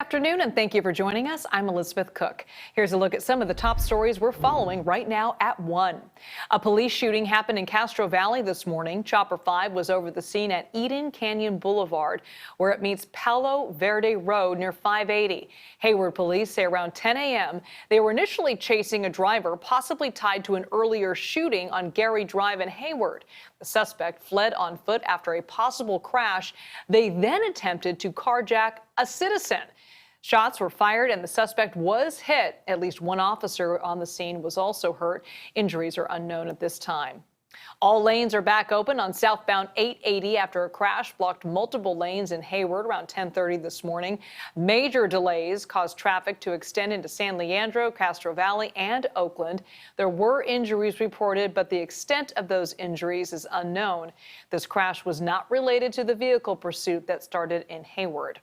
Afternoon, and thank you for joining us. I'm Elizabeth Cook. Here's a look at some of the top stories we're following right now at 1. A police shooting happened in Castro Valley this morning. Chopper 5 was over the scene at Eden Canyon Boulevard, where it meets Palo Verde Road near 580. Hayward police say around 10 a.m. they were initially chasing a driver possibly tied to an earlier shooting on Gary Drive in Hayward. The suspect fled on foot after a possible crash. They then attempted to carjack a citizen. Shots were fired and the suspect was hit. At least one officer on the scene was also hurt. Injuries are unknown at this time. All lanes are back open on southbound 880 after a crash blocked multiple lanes in Hayward around 10:30 this morning. Major delays caused traffic to extend into San Leandro, Castro Valley, and Oakland. There were injuries reported, but the extent of those injuries is unknown. This crash was not related to the vehicle pursuit that started in Hayward.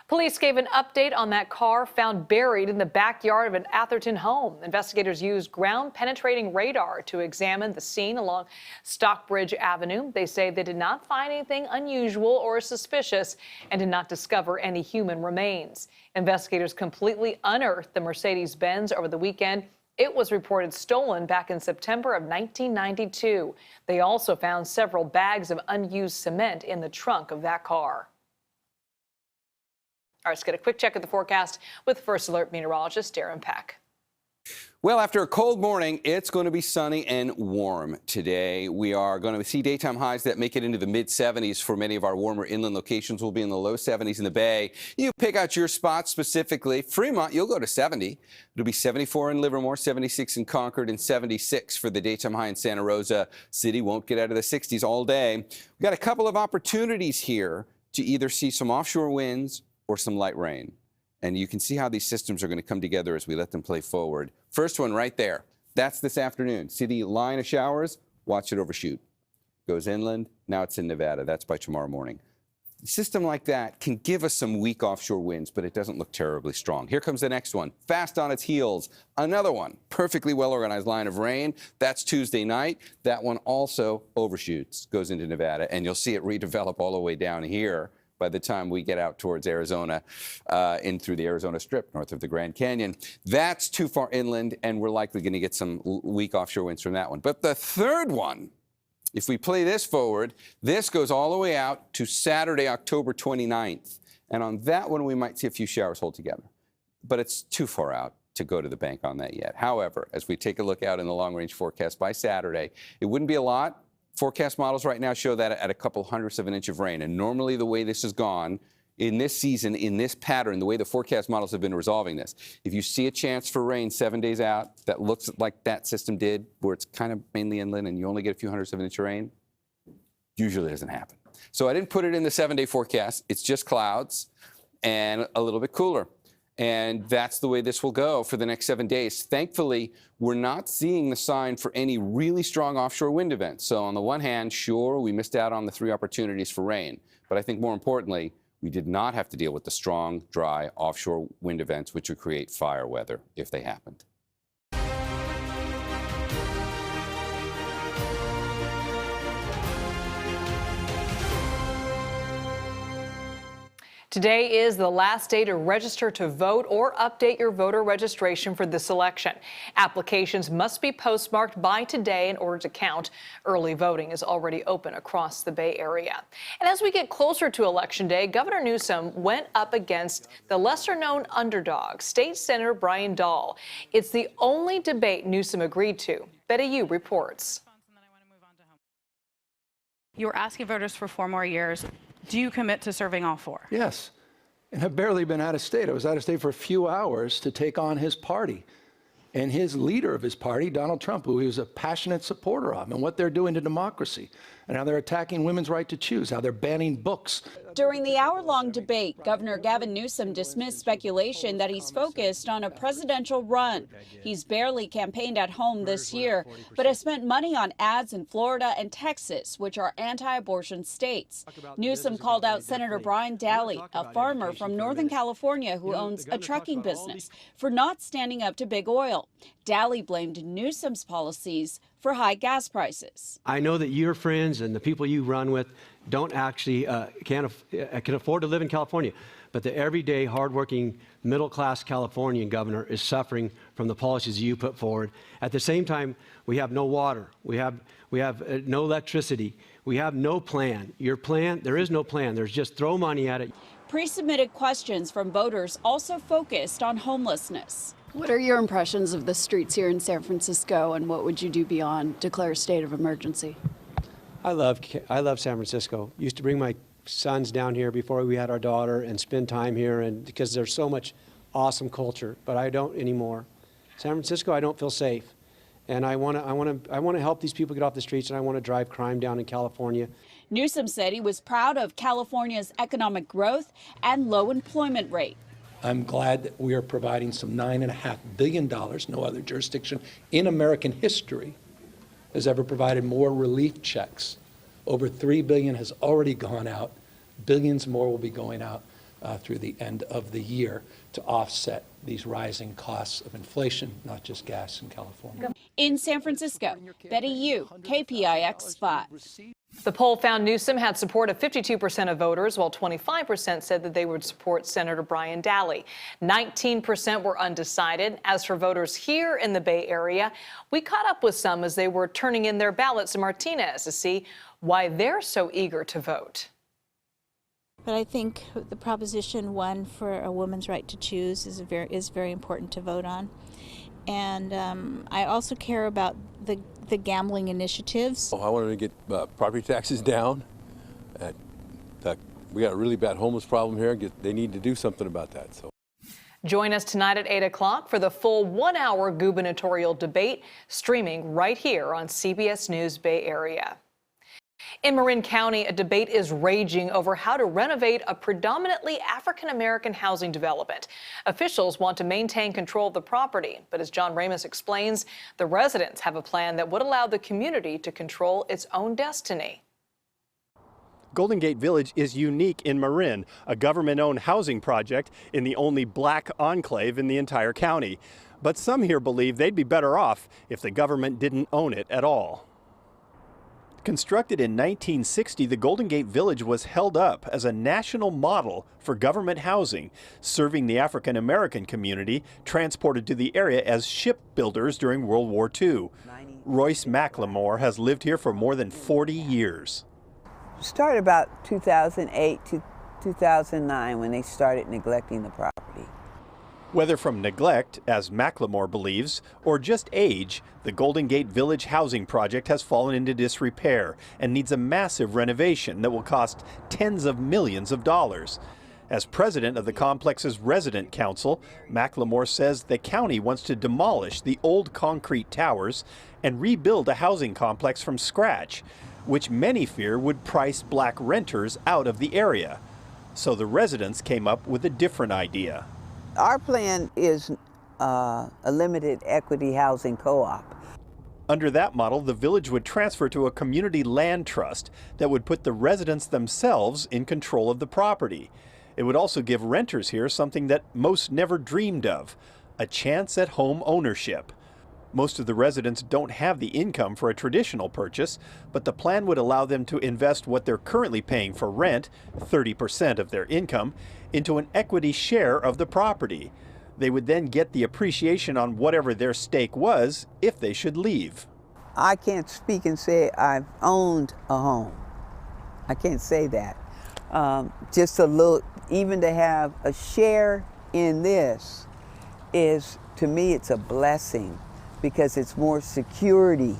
Police gave an update on that car found buried in the backyard of an Atherton home. Investigators used ground-penetrating radar to examine the scene along Stockbridge Avenue. They say they did not find anything unusual or suspicious and did not discover any human remains. Investigators completely unearthed the Mercedes-Benz over the weekend. It was reported stolen back in September of 1992. They also found several bags of unused cement in the trunk of that car. All right, let's get a quick check of the forecast with First Alert meteorologist Darren Peck. Well, after a cold morning, it's going to be sunny and warm today. We are going to see daytime highs that make it into the mid-70s for many of our warmer inland locations. We'll be in the low 70s in the Bay. You pick out your spot specifically. Fremont, you'll go to 70. It'll be 74 in Livermore, 76 in Concord, and 76 for the daytime high in Santa Rosa. City won't get out of the 60s all day. We've got a couple of opportunities here to either see some offshore winds or some light rain. And you can see how these systems are going to come together as we let them play forward. First one right there. That's this afternoon. See the line of showers? Watch it overshoot. Goes inland. Now it's in Nevada. That's by tomorrow morning. A system like that can give us some weak offshore winds, but it doesn't look terribly strong. Here comes the next one. Fast on its heels. Another one. Perfectly well-organized line of rain. That's Tuesday night. That one also overshoots. Goes into Nevada. And you'll see it redevelop all the way down here by the time we get out towards Arizona, in through the Arizona Strip, north of the Grand Canyon. That's too far inland, and we're likely going to get some weak offshore winds from that one. But the third one, if we play this forward, this goes all the way out to Saturday, October 29th. And on that one, we might see a few showers hold together. But it's too far out to go to the bank on that yet. However, as we take a look out in the long-range forecast by Saturday, it wouldn't be a lot. Forecast models right now show that at a couple hundredths of an inch of rain. And normally the way this has gone in this season, in this pattern, the way the forecast models have been resolving this, if you see a chance for rain 7 days out that looks like that system did, where it's kind of mainly inland and you only get a few hundredths of an inch of rain, usually doesn't happen. So I didn't put it in the 7-day forecast. It's just clouds and a little bit cooler. And that's the way this will go for the next 7 days. Thankfully, we're not seeing the sign for any really strong offshore wind events. So on the one hand, sure, we missed out on the 3 opportunities for rain. But I think more importantly, we did not have to deal with the strong, dry offshore wind events, which would create fire weather if they happened. Today is the last day to register to vote or update your voter registration for this election. Applications must be postmarked by today in order to count. Early voting is already open across the Bay Area. And as we get closer to Election Day, Governor Newsom went up against the lesser-known underdog, State Senator Brian Dahl. It's the only debate Newsom agreed to. Betty Yu reports. You're asking voters for 4 more years. Do you commit to serving all 4? Yes. And I've barely been out of state. I was out of state for a few hours to take on his party. And his leader of his party, Donald Trump, who he was a passionate supporter of, and what they're doing to democracy, and how they're attacking women's right to choose, how they're banning books. During the hour-long debate, Governor Gavin Newsom dismissed speculation that he's focused on a presidential run. He's barely campaigned at home this year, but has spent money on ads in Florida and Texas, which are anti-abortion states. Newsom called out Senator Brian Daly, a farmer from Northern California who owns a trucking business, for not standing up to big oil. Daly blamed Newsom's policies for high gas prices. I know that your friends and the people you run with don't actually can afford to live in California. but the everyday, hardworking, middle-class Californian governor is suffering from the policies you put forward. At the same time, we have no water. We have no electricity. We have no plan. Your plan, there is no plan. There's just throw money at it. Pre-submitted questions from voters also focused on homelessness. What are your impressions of the streets here in San Francisco, and what would you do beyond declare a state of emergency? I love San Francisco. Used to bring my sons down here before we had our daughter and spend time here, and because there's so much awesome culture, but I don't anymore. San Francisco, I don't feel safe, and I want to help these people get off the streets, and I want to drive crime down in California. Newsom said he was proud of California's economic growth and low employment rate. I'm glad that we are providing some $9.5 billion. No other jurisdiction in American history has ever provided more relief checks. Over $3 billion has already gone out. Billions more will be going out through the end of the year to offset these rising costs of inflation, not just gas in California. In San Francisco, Betty Yu, KPIX 5. The poll found Newsom had support of 52% of voters, while 25% said that they would support Senator Brian Daly. 19% were undecided. As for voters here in the Bay Area, we caught up with some as they were turning in their ballots in Martinez to see why they're so eager to vote. But I think the Proposition 1 for a woman's right to choose is very important to vote on. And I also care about the gambling initiatives. I wanted to get property taxes down. We got a really bad homeless problem here. They need to do something about that. So. Join us tonight at 8 o'clock for the full 1-hour gubernatorial debate, streaming right here on CBS News Bay Area. In Marin County, a debate is raging over how to renovate a predominantly African-American housing development. Officials want to maintain control of the property, but as John Ramos explains, the residents have a plan that would allow the community to control its own destiny. Golden Gate Village is unique in Marin, a government-owned housing project in the only black enclave in the entire county. But some here believe they'd be better off if the government didn't own it at all. Constructed in 1960, the Golden Gate Village was held up as a national model for government housing, serving the African American community transported to the area as shipbuilders during World War II. Royce McLemore has lived here for more than 40 years. Started about 2008 to 2009 when they started neglecting the property. Whether from neglect, as McLemore believes, or just age, the Golden Gate Village housing project has fallen into disrepair and needs a massive renovation that will cost tens of millions of dollars. As president of the complex's resident council, McLemore says the county wants to demolish the old concrete towers and rebuild a housing complex from scratch, which many fear would price black renters out of the area. So the residents came up with a different idea. Our plan is a limited equity housing co-op. Under that model, the village would transfer to a community land trust that would put the residents themselves in control of the property. It would also give renters here something that most never dreamed of, a chance at home ownership. Most of the residents don't have the income for a traditional purchase, but the plan would allow them to invest what they're currently paying for rent, 30% of their income, into an equity share of the property. They would then get the appreciation on whatever their stake was if they should leave. I can't speak and say I've owned a home. I can't say that. Just a little, even to have a share in this is, to me, it's a blessing because it's more security.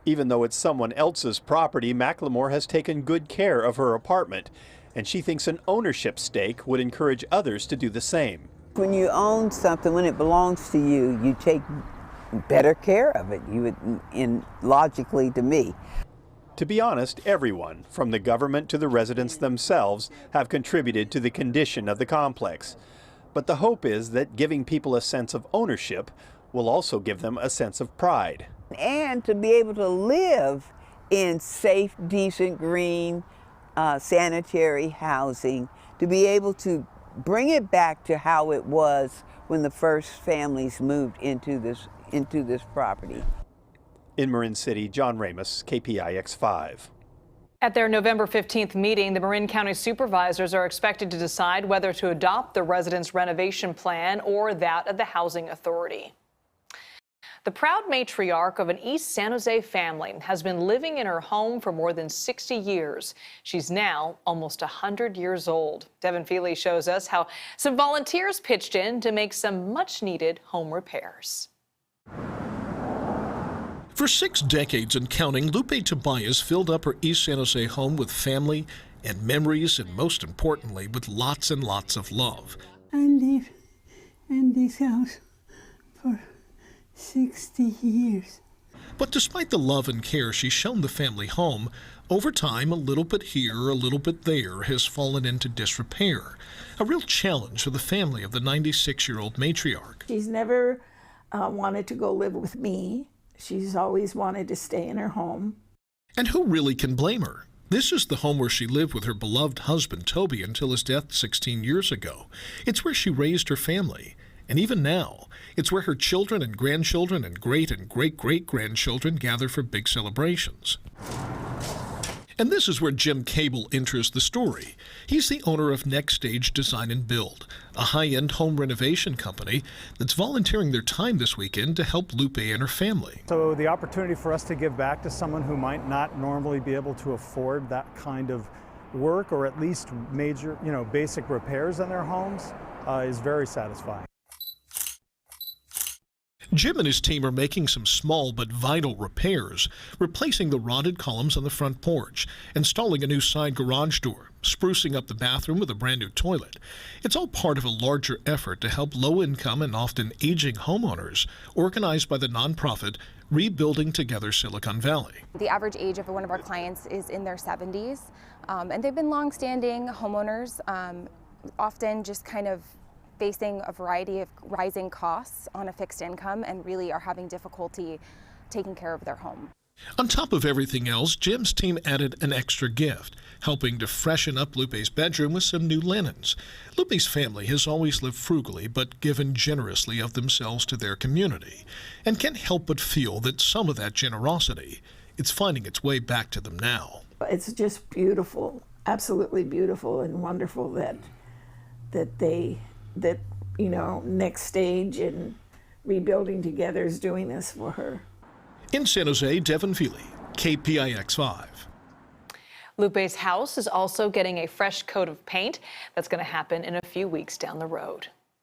Even though it's someone else's property, McLemore has taken good care of her apartment, and she thinks an ownership stake would encourage others to do the same. When you own something, when it belongs to you, you take better care of it, logically to me. To be honest, everyone, from the government to the residents themselves, have contributed to the condition of the complex. But the hope is that giving people a sense of ownership will also give them a sense of pride. And to be able to live in safe, decent, green, sanitary housing, to be able to bring it back to how it was when the first families moved into this property. In Marin City, John Ramos, KPIX 5. At their November 15th meeting, the Marin County supervisors are expected to decide whether to adopt the residents' renovation plan or that of the Housing Authority. The proud matriarch of an East San Jose family has been living in her home for more than 60 years. She's now almost 100 years old. Devin Feely shows us how some volunteers pitched in to make some much-needed home repairs. For 6 decades and counting, Lupe Tobias filled up her East San Jose home with family and memories, and most importantly, with lots and lots of love. I live in this house for 60 years. But despite the love and care she's shown the family home, over time, a little bit here, a little bit there has fallen into disrepair. A real challenge for the family of the 96-year-old matriarch. She's never wanted to go live with me. She's always wanted to stay in her home. And who really can blame her? This is the home where she lived with her beloved husband, Toby, until his death 16 years ago. It's where she raised her family. And even now, it's where her children and grandchildren and great-great-grandchildren gather for big celebrations. And this is where Jim Cable enters the story. He's the owner of Next Stage Design and Build, a high-end home renovation company that's volunteering their time this weekend to help Lupe and her family. So the opportunity for us to give back to someone who might not normally be able to afford that kind of work, or at least major, basic repairs in their homes, is very satisfying. Jim and his team are making some small but vital repairs, replacing the rotted columns on the front porch, installing a new side garage door, sprucing up the bathroom with a brand new toilet. It's all part of a larger effort to help low-income and often aging homeowners, organized by the nonprofit Rebuilding Together Silicon Valley. The average age of one of our clients is in their 70s, and they've been long-standing homeowners, often just kind of facing a variety of rising costs on a fixed income, and really are having difficulty taking care of their home. On top of everything else, Jim's team added an extra gift, helping to freshen up Lupe's bedroom with some new linens. Lupe's family has always lived frugally, but given generously of themselves to their community, and can't help but feel that some of that generosity, it's finding its way back to them now. It's just beautiful, absolutely beautiful and wonderful that Next Stage and Rebuilding Together is doing this for her. In San Jose, Devin Feely, KPIX 5. Lupe's house is also getting a fresh coat of paint. That's going to happen in a few weeks down the road.